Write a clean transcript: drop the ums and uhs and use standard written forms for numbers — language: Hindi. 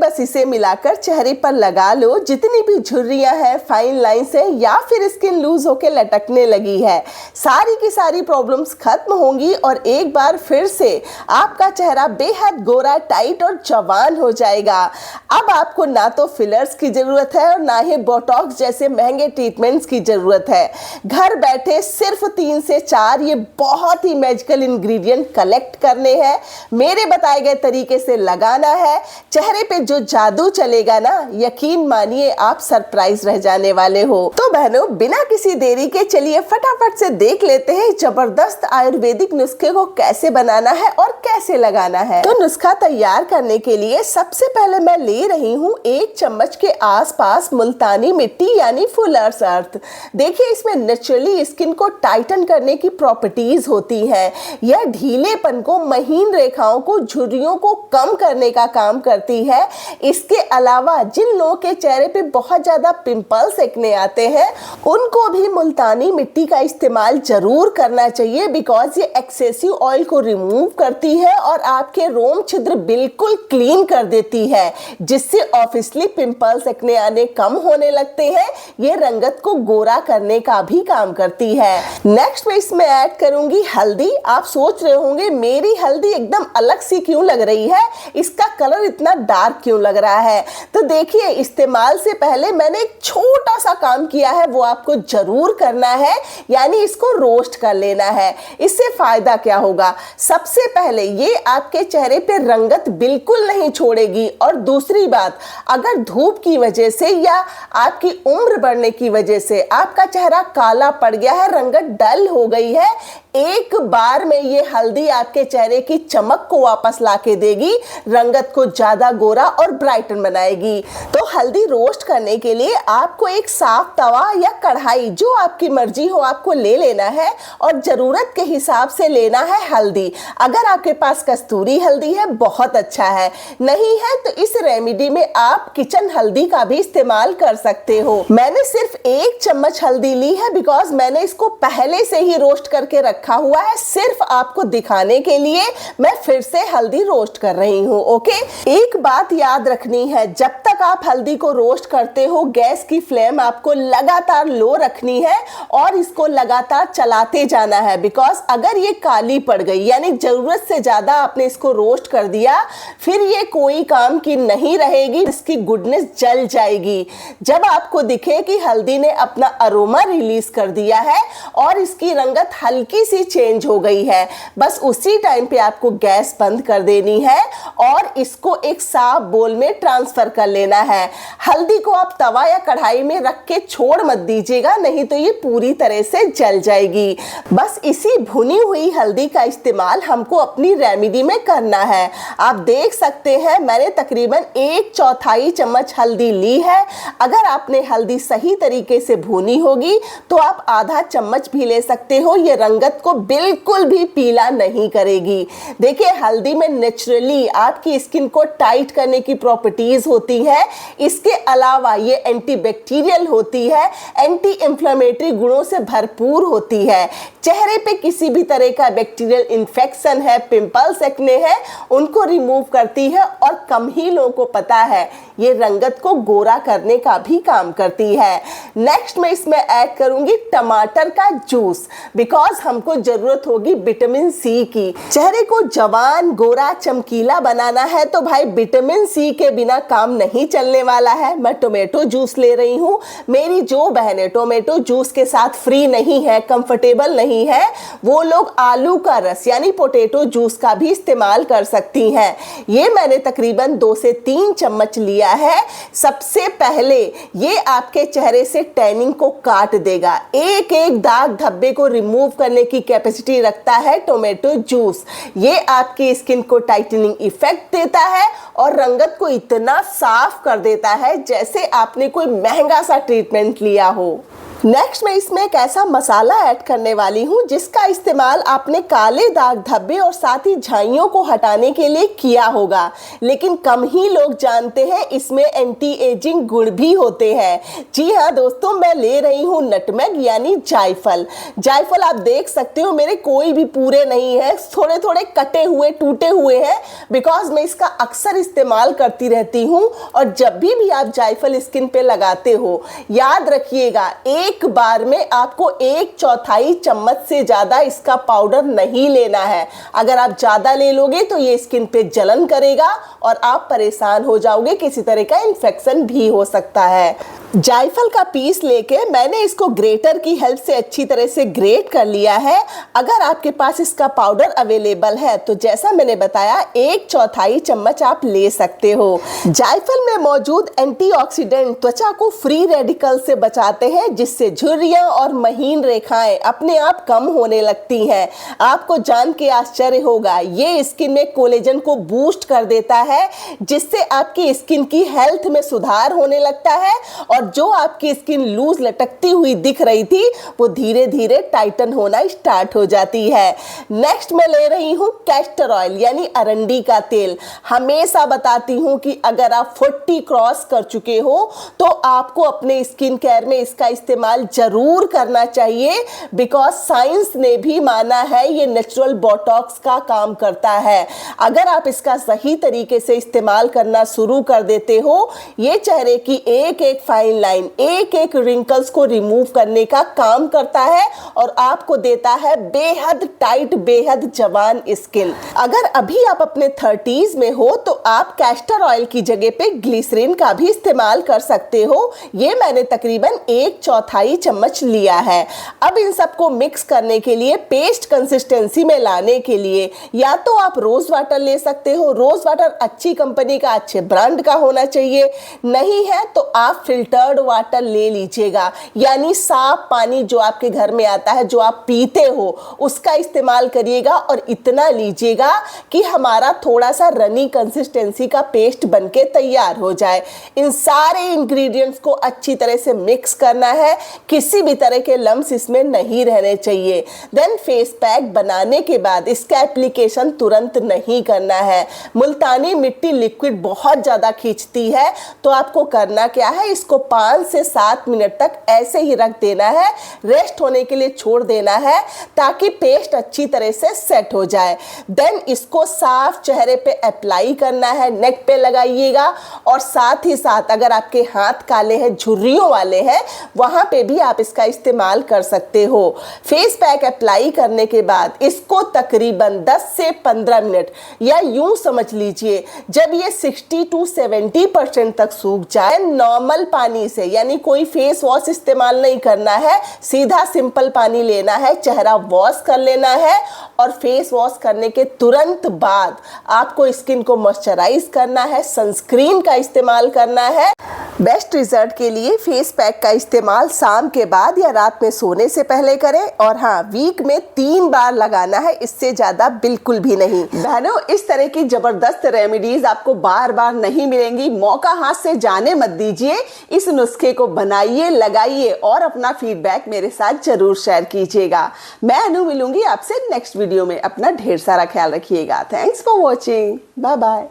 बस इसे मिलाकर चेहरे पर लगा लो। जितनी भी झुर्रियां हैं, फाइन लाइंस हैं या फिर स्किन लूज होकर लटकने लगी है, सारी की सारी प्रॉब्लम्स खत्म होंगी और एक बार फिर से आपका चेहरा बेहद गोरा, टाइट और जवान हो जाएगा। अब आपको ना तो फिलर्स की जरूरत है और ना ही बोटॉक्स जैसे महंगे ट्रीटमेंट्स की जरूरत है। घर बैठे सिर्फ 3 से 4 ये बहुत ही मैजिकल इंग्रेडिएंट कलेक्ट करने हैं, मेरे बताए गए तरीके से लगाना है। चेहरे पे जो जादू चलेगा ना, यकीन मानिए आप सरप्राइज रह जाने वाले हो। तो बहनों, बिना किसी देरी के चलिए फटाफट से देख लेते हैं जबरदस्त आयुर्वेदिक नुस्खे को कैसे बनाना है और कैसे लगाना है। तो नुस्खा तैयार करने के लिए सबसे पहले मैं ले रही हूँ 1 चम्मच के आसपास मुल्तानी मिट्टी यानी फुलर्स अर्थ। देखिए, इसमें नेचुरली स्किन को टाइटन करने की प्रॉपर्टीज होती है। यह ढीलेपन को, महीन रेखाओं को, झुर्रियों को कम करने का काम करती है। इसके अलावा जिन लोगों के चेहरे पे बहुत ज्यादा पिंपल्स एक्ने आते हैं, उनको भी मुल्तानी मिट्टी का इस्तेमाल जरूर करना चाहिए, बिकॉज ये एक्सेसिव ऑयल को रिमूव करती है और आपके रोम छिद्र बिल्कुल क्लीन कर देती है, जिससे ऑब्वियसली पिंपल्स एक्ने आने कम होने लगते हैं। ये रंगत को गोरा करने का भी काम करती है। नेक्स्ट मैं इसमें ऐड करूंगी हल्दी। आप सोच रहे होंगे मेरी हल्दी एकदम अलग सी क्यों लग रही है, इसका कलर इतना डार्क क्यों लग रहा है। तो देखिए, इस्तेमाल से पहले मैंने एक छोटा सा काम किया है, वो आपको जरूर करना है, यानी इसको रोस्ट कर लेना है। इससे फायदा क्या होगा? सबसे पहले ये आपके चेहरे पे रंगत बिल्कुल नहीं छोड़ेगी, और दूसरी बात, अगर धूप की वजह से या आपकी उम्र बढ़ने की वजह से आपका चेहरा काला पड़ गया है, रंगत डल हो गई है, एक बार में ये हल्दी आपके चेहरे की चमक को वापस लाके देगी, रंगत को ज्यादा गोरा और ब्राइटन बनाएगी। तो हल्दी रोस्ट करने के लिए आपको एक साफ तवा या कढ़ाई, जो आपकी मर्जी हो, आपको ले लेना है और जरूरत के हिसाब से लेना है हल्दी। अगर आपके पास कस्तूरी हल्दी है बहुत अच्छा है, नहीं है तो इस रेमेडी में आप किचन हल्दी का भी इस्तेमाल कर सकते हो। मैंने सिर्फ 1 चम्मच हल्दी ली है, बिकॉज मैंने इसको पहले से ही रोस्ट करके रखा हुआ है। सिर्फ आपको दिखाने के लिए मैं फिर से हल्दी रोस्ट कर रही हूँ। ओके, एक बात याद रखनी है, जब तक आप हल्दी को रोस्ट करते हो, गैस की फ्लेम आपको लगातार लो रखनी है और इसको लगातार चलाते जाना है। बिकॉज अगर ये काली पड़ गई, यानी जरूरत से ज्यादा आपने इसको रोस्ट कर दिया, फिर ये कोई काम की नहीं रहेगी, इसकी गुडनेस जल जाएगी। जब आपको दिखे कि हल्दी ने अपना अरोमा रिलीज कर दिया है और इसकी रंगत हल्की सी चेंज हो गई है, बस उसी टाइम पे आपको गैस बंद कर देनी है और इसको एक साफ बोल में ट्रांसफर कर लेना है। हल्दी को आप तवा या कढ़ाई में रख के छोड़ मत दीजिएगा, नहीं तो ये पूरी तरह से जल जाएगी। बस इसी भुनी हुई हल्दी का इस्तेमाल हमको अपनी रेमेडी में करना है। आप देख सकते हैं मैंने तकरीबन 1/4 चम्मच हल्दी ली है। अगर आपने हल्दी सही तरीके से भुनी होगी तो आप आधा चम्मच भी ले सकते हो, ये रंगत को बिल्कुल भी पीला नहीं करेगी। देखिए, हल्दी में नेचुरली आपकी स्किन को टाइट करने की प्रॉपर्टीज होती है। इसके अलावा ये एंटीबैक्टीरियल होती है, एंटी इंफ्लेमेटरी गुणों से भरपूर होती है। चेहरे पे किसी भी तरह का बैक्टीरियल इन्फेक्शन है, पिंपल्स एक्ने है, उनको रिमूव करती है और कम ही लोगों को पता है ये रंगत को गोरा करने का भी काम करती है। नेक्स्ट मैं इसमें ऐड करूंगी टमाटर का जूस, बिकॉज हमको जरूरत होगी विटामिन सी की। चेहरे को जवान, गोरा, चमकीला बनाना है तो भाई विटामिन सी के बिना काम नहीं चलने वाला है। मैं टोमेटो जूस ले रही हूँ। मेरी जो बहनें टोमेटो जूस के साथ फ्री नहीं है, कंफर्टेबल नहीं है, वो लोग आलू का रस यानी पोटैटो जूस का भी इस्तेमाल कर सकती हैं। ये मैंने तकरीबन 2 से 3 चम्मच लिया है। सबसे पहले ये आपके चेहरे से टैनिंग को काट देगा, एक एक दाग धब्बे को रिमूव करने की कैपेसिटी रखता है टोमेटो जूस। ये आपकी स्किन को टाइटनिंग इफेक्ट देता है और रंगत को इतना साफ कर देता है जैसे आपने कोई महंगा सा ट्रीटमेंट लिया हो। नेक्स्ट मैं इसमें एक ऐसा मसाला ऐड करने वाली हूँ जिसका इस्तेमाल आपने काले दाग धब्बे और साथ ही झाइयों को हटाने के लिए किया होगा, लेकिन कम ही लोग जानते हैं इसमें एंटी एजिंग गुण भी होते हैं। जी हाँ दोस्तों, मैं ले रही हूँ नटमेग यानी जायफल। जायफल आप देख सकते हो मेरे कोई भी पूरे नहीं है, थोड़े थोड़े कटे हुए टूटे हुए हैं, बिकॉज मैं इसका अक्सर इस्तेमाल करती रहती हूँ। और जब भी आप जायफल स्किन पे लगाते हो, याद रखिएगा एक बार में आपको 1/4 चम्मच से ज्यादा इसका पाउडर नहीं लेना है। अगर आप ज्यादा ले लोगे तो ये स्किन पे जलन करेगा और आप परेशान हो जाओगे, किसी तरह का इन्फेक्शन भी हो सकता है। जायफल का पीस लेके मैंने इसको ग्रेटर की हेल्प से अच्छी तरह से ग्रेट कर लिया है। अगर आपके पास इसका पाउडर अवेलेबल है तो जैसा मैंने बताया 1/4 चम्मच आप ले सकते हो। जायफल में मौजूद एंटीऑक्सीडेंट त्वचा को फ्री रेडिकल से बचाते हैं, जिससे झुर्रियां और महीन रेखाएं अपने आप कम होने लगती हैं। आपको जान के आश्चर्य होगा, ये स्किन में कोलेजन को बूस्ट कर देता है, जिससे आपकी स्किन की हेल्थ में सुधार होने लगता है और जो आपकी स्किन लूज लटकती हुई दिख रही थी वो धीरे धीरे टाइटन होना स्टार्ट हो जाती है। नेक्स्ट मैं ले रही हूँ कैस्टर ऑयल यानी अरंडी का तेल। हमेशा बताती हूँ कि अगर आप 40 क्रॉस कर चुके हो तो आपको अपने स्किन केयर में इसका इस्तेमाल जरूर करना चाहिए, बिकॉज साइंस ने भी माना है ये नेचुरल बोटॉक्स का काम करता है। अगर आप इसका सही तरीके से इस्तेमाल करना शुरू कर देते हो, ये चेहरे की एक एक फाइन लाइन, एक एक रिंकल्स को रिमूव करने का काम करता है और आपको देता है बेहद टाइट, बेहद जवान स्किन। अगर अभी आप अपने 30s में हो तो आप कैस्टर ऑयल की जगह पे ग्लिसरीन का भी इस्तेमाल कर सकते हो। ये मैंने तकरीबन 1/4 चम्मच लिया है। अब इन सबको मिक्स करने के लिए, पेस्ट कंसिस्टेंसी में लाने के लिए या तो आप रोज वाटर ले सकते हो। रोज वाटर अच्छी कंपनी का, अच्छे ब्रांड का होना चाहिए। नहीं है तो आप फिल्टर्ड वाटर ले लीजिएगा, यानी साफ पानी जो आपके घर में आता है, जो आप पीते हो, उसका इस्तेमाल करिएगा और इतना लीजिएगा कि हमारा थोड़ा सा रनी कंसिस्टेंसी का पेस्ट बनके तैयार हो जाए। इन सारे इंग्रेडिएंट्स को अच्छी तरह से मिक्स करना है, किसी भी तरह के लम्स इसमें नहीं रहने चाहिए। देन फेस पैक बनाने के बाद इसका एप्लीकेशन तुरंत नहीं करना है। मुल्तानी मिट्टी लिक्विड बहुत ज्यादा खींचती है, तो आपको करना क्या है, इसको 5 से 7 मिनट तक ऐसे ही रख देना है, रेस्ट होने के लिए छोड़ देना है ताकि पेस्ट अच्छी तरह से सेट हो जाए। देन इसको साफ चेहरे पे अप्लाई करना है, नेक पे लगाइएगा और साथ ही साथ अगर आपके हाथ काले हैं, झुर्रियों वाले हैं, वहां पे भी आप इसका इस्तेमाल कर सकते हो। फेस पैक अप्लाई करने के बाद इसको तकरीबन 10 से 15 मिनट या यूं समझ लीजिए, जब ये 60 to 70% तक सूख जाए, नॉर्मल पानी से, यानी कोई फेस वॉश इस्तेमाल नहीं करना है, सीधा सिंपल पानी लेना है, चेहरा वॉश कर लेना है और फेस वॉश करने के तुरंत बाद आपको स्किन को मॉइस्चराइज करना है, सनस्क्रीन का इस्तेमाल करना है। बेस्ट रिजल्ट के लिए फेस पैक का इस्तेमाल शाम के बाद या रात में सोने से पहले करें और हाँ, वीक में 3 बार लगाना है, इससे ज्यादा बिल्कुल भी नहीं। बहनों, इस तरह की जबरदस्त रेमेडीज आपको बार बार नहीं मिलेंगी, मौका हाथ से जाने मत दीजिए। इस नुस्खे को बनाइए, लगाइए और अपना फीडबैक मेरे साथ जरूर शेयर कीजिएगा। मैं अनु मिलूंगी आपसे नेक्स्ट वीडियो में। अपना ढेर सारा ख्याल रखिएगा। Thanks for watching. Bye bye.